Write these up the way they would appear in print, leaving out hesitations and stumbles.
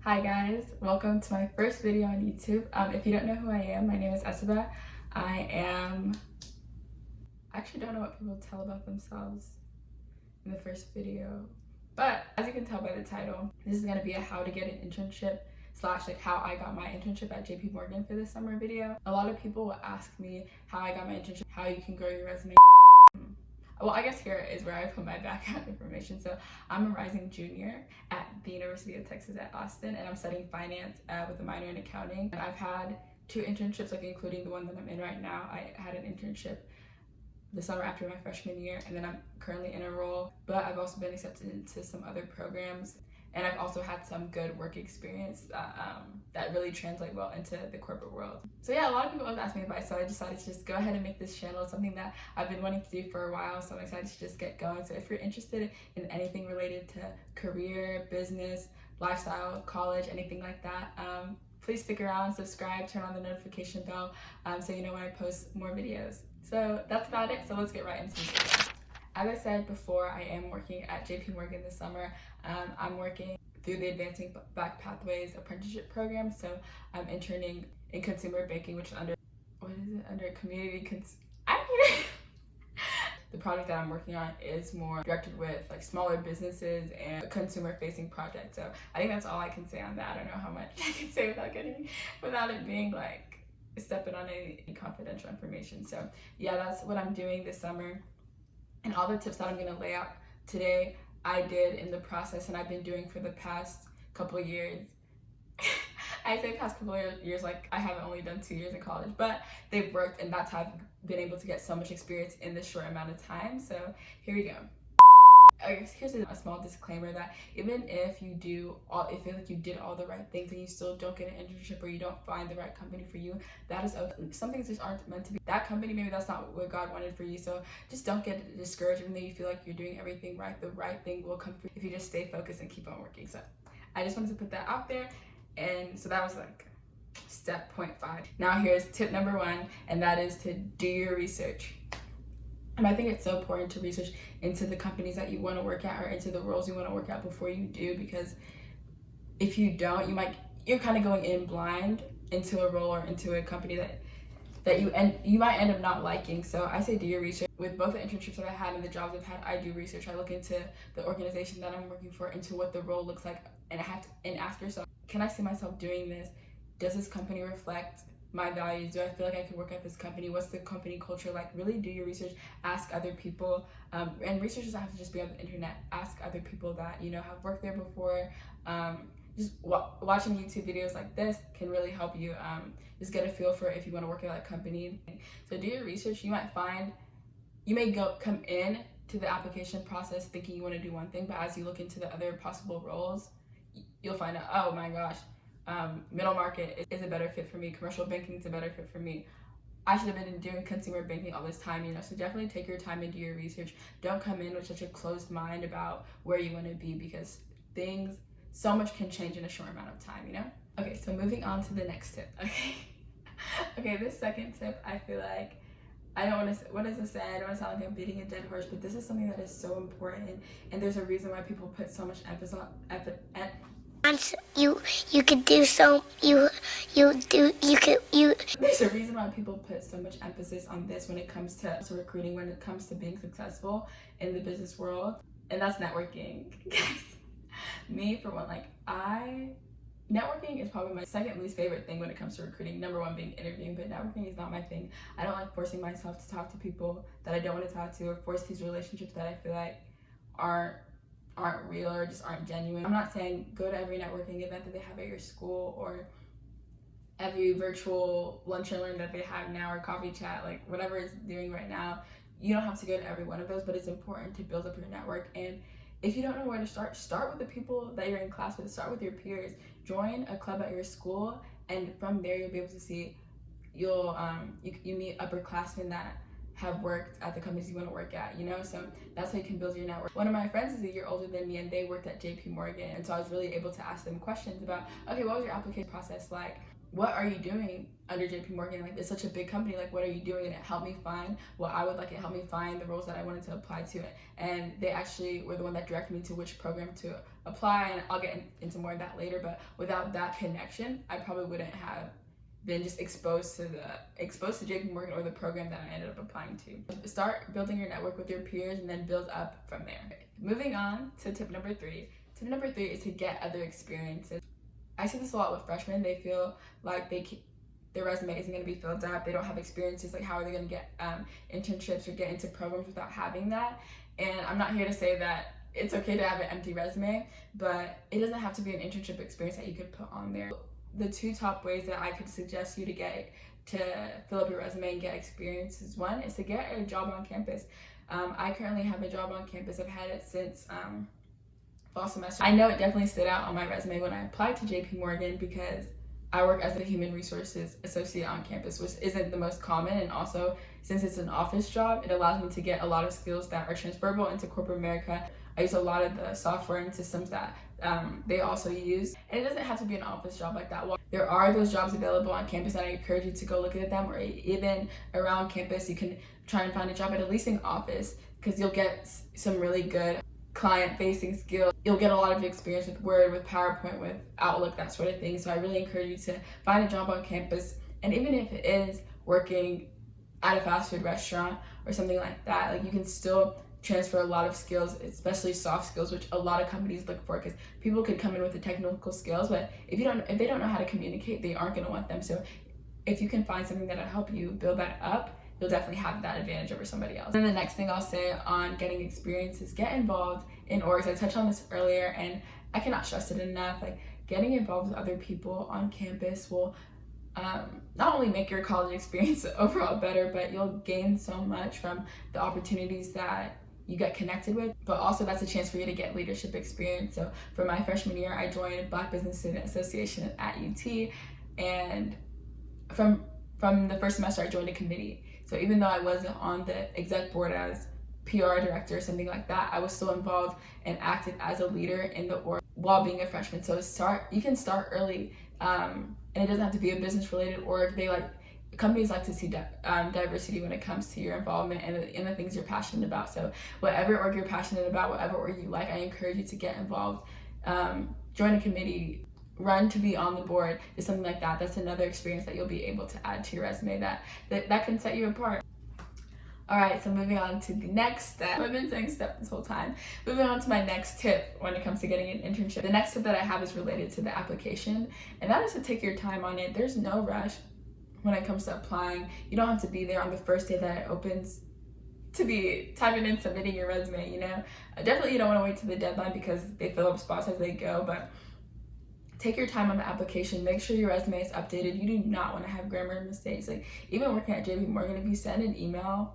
Hi guys, welcome to my first video on YouTube. If you don't know who I am, my name is Esaba. I actually don't know what people tell about themselves in the first video, but as you can tell by the title, this is going to be a how to get an internship / like how I got my internship at Jpmorgan for this summer video. A lot of people will ask me how I got my internship, how you can grow your resume. Well, I guess here is where I put my background information. So I'm a rising junior at the University of Texas at Austin, and I'm studying finance with a minor in accounting. And I've had 2 internships, like including the one that I'm in right now. I had an internship the summer after my freshman year, and then I'm currently in a role, but I've also been accepted into some other programs. And I've also had some good work experience that really translate well into the corporate world. So yeah, a lot of people have asked me advice, so I decided to just go ahead and make this channel. It's something that I've been wanting to do for a while, so I'm excited to just get going. So if you're interested in anything related to career, business, lifestyle, college, anything like that, please stick around, subscribe, turn on the notification bell so you know when I post more videos. So that's about it, so let's get right into the video. As I said before, I am working at Jpmorgan this summer. I'm working through the Advancing Black Pathways apprenticeship program. So I'm interning in consumer banking, which is under community The project that I'm working on is more directed with like smaller businesses and a consumer facing project. So I think that's all I can say on that. I don't know how much I can say without it being like stepping on any confidential information. So yeah, that's what I'm doing this summer. And all the tips that I'm going to lay out today, I did in the process and I've been doing for the past couple of years. I say past couple of years, like I haven't only done 2 years in college, but they've worked, and that's how I've been able to get so much experience in this short amount of time. So here we go. Here's a small disclaimer that even if you feel like you did all the right things and you still don't get an internship or you don't find the right company for you, that is okay. Some things just aren't meant to be that company. Maybe that's not what God wanted for you. So just don't get discouraged. Even though you feel like you're doing everything right, the right thing will come through if you just stay focused and keep on working. So I just wanted to put that out there. And so that was like step 0.5. Now here's tip number 1, and that is to do your research. And I think it's so important to research into the companies that you want to work at or into the roles you want to work at before you do, because if you don't, you're kind of going in blind into a role or into a company that you might end up not liking. So I say do your research. With both the internships that I had and the jobs I've had, I do research. I look into the organization that I'm working for, into what the role looks like, and ask yourself, can I see myself doing this? Does this company reflect my values? Do I feel like I could work at this company? What's the company culture like? Really do your research. Ask other people, and research doesn't have to just be on the internet. Ask other people that have worked there before. Just watching YouTube videos like this can really help you just get a feel for if you want to work at that company. So do your research. You may come in to the application process thinking you want to do one thing, but as you look into the other possible roles, you'll find out, oh my gosh, middle market is a better fit for me. Commercial banking is a better fit for me. I should have been doing consumer banking all this time, So definitely take your time and do your research. Don't come in with such a closed mind about where you want to be, because so much can change in a short amount of time, Okay, so moving on to the next tip, Okay, this second tip, I feel like, I don't want to sound like I'm beating a dead horse, but this is something that is so important, and there's a reason why people put so much emphasis on There's a reason why people put so much emphasis on this when it comes to recruiting, when it comes to being successful in the business world, and that's networking. Me, for one, networking is probably my second least favorite thing when it comes to recruiting. Number 1 being interviewing, but networking is not my thing. I don't like forcing myself to talk to people that I don't want to talk to, or force these relationships that I feel like aren't real or just aren't genuine. I'm not saying go to every networking event that they have at your school, or every virtual lunch and learn that they have now, or coffee chat, like whatever it's doing right now. You don't have to go to every one of those, but it's important to build up your network. And if you don't know where to start with the people that you're in class with. Start with your peers. Join a club at your school, and from there you'll be able to see, you meet upperclassmen that have worked at the companies you want to work at, So that's how you can build your network. One of my friends is a year older than me, and they worked at Jpmorgan, and so I was really able to ask them questions about, okay, what was your application process like? what are you doing under Jpmorgan? Like, it's such a big company. Like, what are you doing? And it helped me find what I would like. It helped me find the roles that I wanted to apply to. And they actually were the one that directed me to which program to apply. And I'll get into more of that later. But without that connection, I probably wouldn't have been just exposed to Jpmorgan or the program that I ended up applying to. Start building your network with your peers and then build up from there. Moving on to tip number 3. Tip number 3 is to get other experiences. I see this a lot with freshmen. They feel like their resume isn't going to be filled up. They don't have experiences. Like, how are they going to get internships or get into programs without having that? And I'm not here to say that it's okay to have an empty resume, but it doesn't have to be an internship experience that you could put on there. The 2 top ways that I could suggest you to fill up your resume and get experience is, 1 is to get a job on campus. I currently have a job on campus. I've had it since fall semester. I know it definitely stood out on my resume when I applied to Jpmorgan because I work as a human resources associate on campus, which isn't the most common, and also since it's an office job, it allows me to get a lot of skills that are transferable into corporate America. I use a lot of the software and systems that they also use, and it doesn't have to be an office job like that. Well, there are those jobs available on campus, and I encourage you to go look at them, or even around campus you can try and find a job at a leasing office, because you'll get some really good client-facing skills. You'll get a lot of experience with Word, with PowerPoint, with Outlook, that sort of thing. So I really encourage you to find a job on campus, and even if it is working at a fast food restaurant or something like that, like, you can still transfer a lot of skills, especially soft skills, which a lot of companies look for, because people could come in with the technical skills, but if they don't know how to communicate, they aren't going to want them. So if you can find something that'll help you build that up, you'll definitely have that advantage over somebody else. And the next thing I'll say on getting experience is get involved in orgs. I touched on this earlier, and I cannot stress it enough. Like, getting involved with other people on campus will not only make your college experience overall better, but you'll gain so much from the opportunities that you get connected with, but also that's a chance for you to get leadership experience. So for my freshman year, I joined Black Business Student Association at UT, and from the first semester, I joined a committee. So even though I wasn't on the exec board as PR director or something like that, I was still involved and acted as a leader in the org while being a freshman. So you can start early, and it doesn't have to be a business related org. Companies like to see diversity when it comes to your involvement and the things you're passionate about. So whatever org you're passionate about, whatever org you like, I encourage you to get involved. Join a committee, run to be on the board, is something like that. That's another experience that you'll be able to add to your resume that can set you apart. All right, so moving on to the next step. I've been saying step this whole time. Moving on to my next tip when it comes to getting an internship. The next tip that I have is related to the application, and that is to take your time on it. There's no rush when it comes to applying. You don't have to be there on the first day that it opens to be typing in, submitting your resume, you know? Definitely you don't want to wait to the deadline because they fill up spots as they go, but take your time on the application. Make sure your resume is updated. You do not want to have grammar mistakes. Like, even working at Jpmorgan, if you send an email,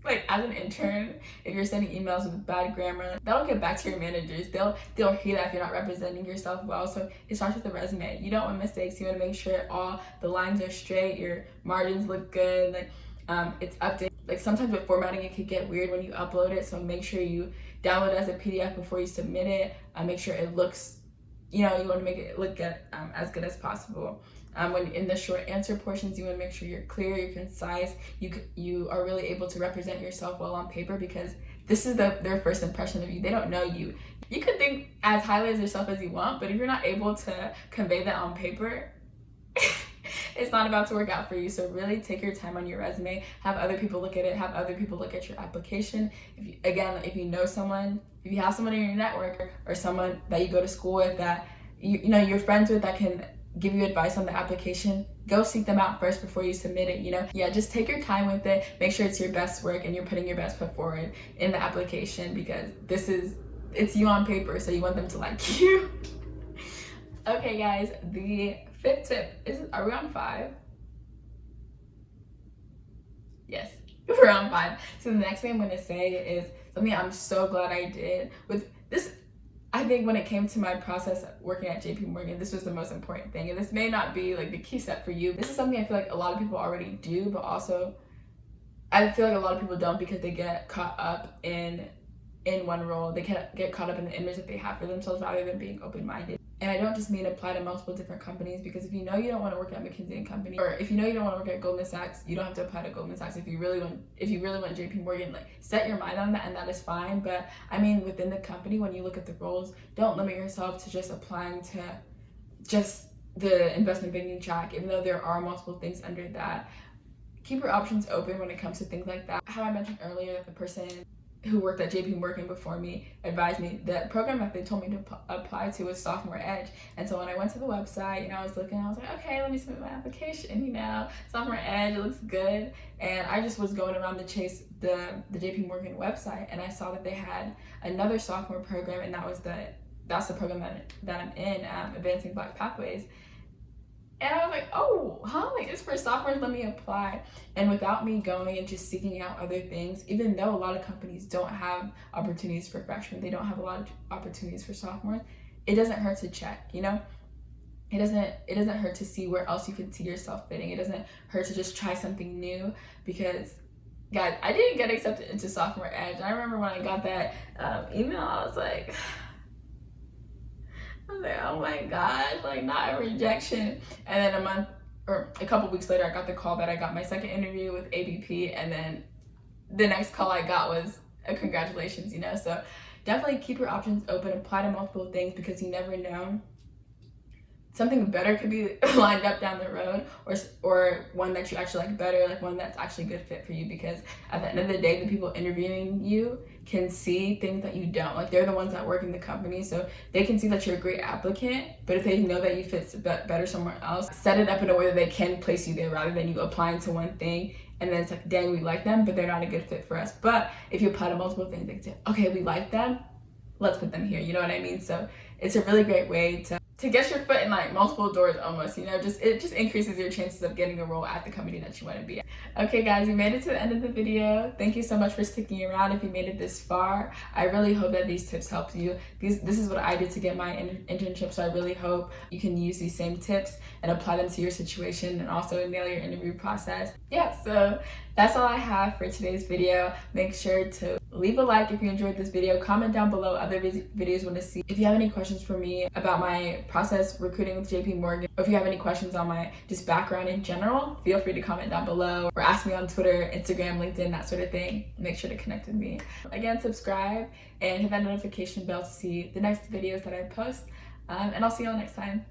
like, as an intern, if you're sending emails with bad grammar, that'll get back to your managers. They'll hear that if you're not representing yourself well. So it starts with the resume. You don't want mistakes. You want to make sure all the lines are straight, your margins look good, like it's updated. Like, sometimes with formatting, it could get weird when you upload it. So make sure you download it as a PDF before you submit it. Make sure it looks, you want to make it look good, as good as possible. When in the short answer portions, you want to make sure you're clear, you're concise, you are really able to represent yourself well on paper, because this is their first impression of you. They don't know you. You could think as highly of yourself as you want, but if you're not able to convey that on paper, it's not about to work out for you. So really take your time on your resume. Have other people look at it. Have other people look at your application. If you know someone, if you have someone in your network or someone that you go to school with that you're friends with that can give you advice on the application, go seek them out first before you submit it. Yeah, just take your time with it. Make sure it's your best work and you're putting your best foot forward in the application, because it's you on paper, so you want them to like you. Okay guys, the 5th tip are we on 5? Yes, we're on 5. So the next thing I'm going to say is something I'm so glad I did with this. I think when it came to my process working at Jpmorgan, this was the most important thing. And this may not be like the key step for you. This is something I feel like a lot of people already do, but also I feel like a lot of people don't, because they get caught up in one role. They get caught up in the image that they have for themselves rather than being open-minded. And I don't just mean apply to multiple different companies, because if you know you don't want to work at McKinsey & Company, or if you know you don't want to work at Goldman Sachs, you don't have to apply to Goldman Sachs. If you really want Jpmorgan, like, set your mind on that, and that is fine. But I mean, within the company, when you look at the roles, don't limit yourself to just applying to just the investment banking track, even though there are multiple things under that. Keep your options open when it comes to things like that. How I mentioned earlier that the person who worked at Jpmorgan before me advised me that program that they told me to apply to was Sophomore Edge. And so when I went to the website, I was looking, I was like, okay, let me submit my application, Sophomore Edge, it looks good. And I just was going around to chase the Jpmorgan website, and I saw that they had another sophomore program, and that's the program that I'm in, Advancing Black Pathways. And I was like, oh, like, it's for sophomores, let me apply. And without me going and just seeking out other things, even though a lot of companies don't have opportunities for freshmen, they don't have a lot of opportunities for sophomores, it doesn't hurt to check, It doesn't hurt to see where else you can see yourself fitting. It doesn't hurt to just try something new, because guys, I didn't get accepted into Sophomore Edge. I remember when I got that email, I was like, oh my gosh, like, not a rejection. And then a couple weeks later, I got the call that I got my second interview with ABP, and then the next call I got was a congratulations, So definitely keep your options open, apply to multiple things, because you never know. Something better could be lined up down the road, or one that you actually like better, like one that's actually a good fit for you, because at the end of the day, the people interviewing you can see things that you don't. Like, they're the ones that work in the company, so they can see that you're a great applicant, but if they know that you fit better somewhere else, set it up in a way that they can place you there, rather than you applying to one thing and then it's like, dang, we like them, but they're not a good fit for us. But if you apply to multiple things, they can say, okay, we like them, let's put them here, you know what I mean? So it's a really great way to get your foot in, like, multiple doors almost, it just increases your chances of getting a role at the company that you want to be at. Okay guys, we made it to the end of the video. Thank you so much for sticking around. If you made it this far, I really hope that these tips helped you. This is what I did to get my internship, so I really hope you can use these same tips and apply them to your situation, and also nail your interview process. Yeah, so that's all I have for today's video. Make sure to leave a like if you enjoyed this video. Comment down below other videos you want to see. If you have any questions for me about my process recruiting with Jpmorgan, or if you have any questions on my just background in general, feel free to comment down below, or ask me on Twitter, Instagram, LinkedIn, that sort of thing. Make sure to connect with me. Again, subscribe and hit that notification bell to see the next videos that I post. And I'll see y'all next time.